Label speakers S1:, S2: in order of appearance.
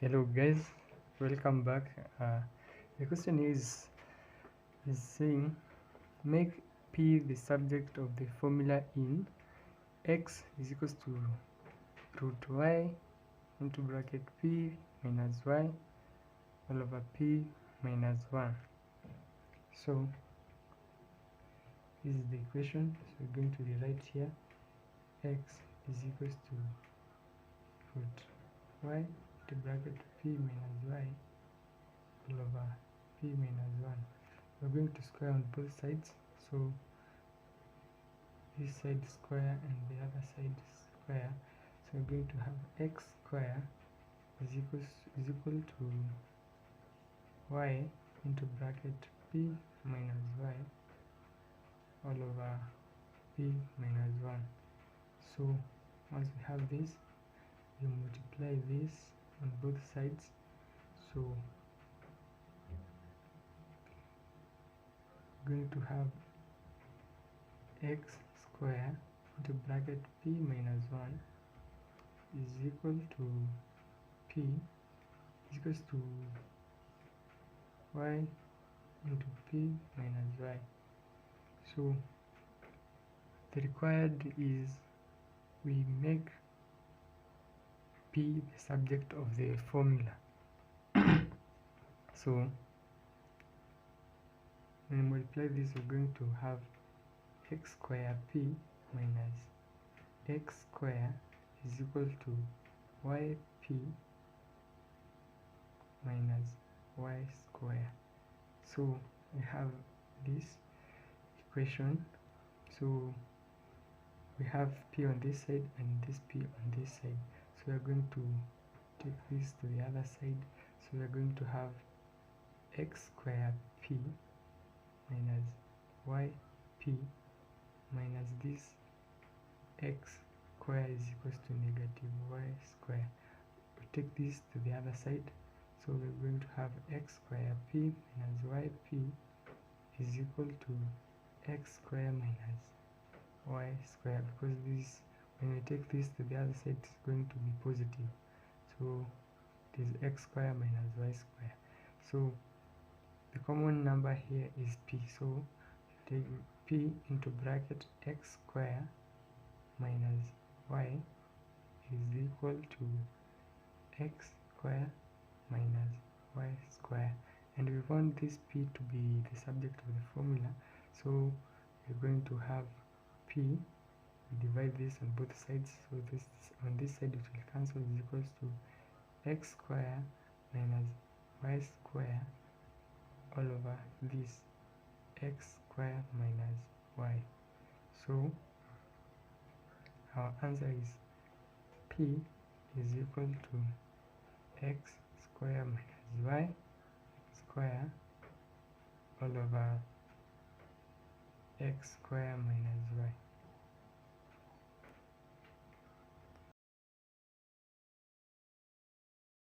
S1: Hello guys, welcome back. The question is saying make p the subject of the formula in x is equals to root y into bracket p minus y all over p minus 1. So this is the equation. So we're going to rewrite here x is equals to root y into bracket p minus y all over p minus 1. We're going to square on both sides, so this side square and the other side square. So we're going to have x square is equal to y into bracket p minus y all over p minus 1. So once we have this, we multiply this on both sides. So we're going to have x square into bracket p minus 1 is equal to p is equals to y into p minus y. So the required is we make p the subject of the formula. So when we multiply this, we're going to have x square p minus x square is equal to yp minus y square. So we have this equation. So we have p on this side and this p on this side. So we are going to take this to the other side. So we are going to have x square p minus yp minus this x square is equals to negative y square. We take this to the other side, so we're going to have x square p minus yp is equal to x square minus y square, because this, when we take this to the other side, it's going to be positive, so it is x square minus y square. So the common number here is p, so take p into bracket x square minus y is equal to x square minus y square, and we want this p to be the subject of the formula. So we're going to have p, we divide this on both sides, so this on this side it will cancel, is equals to x square minus y square all over this x square minus y. So our answer is p is equal to x square minus y square all over x square minus y.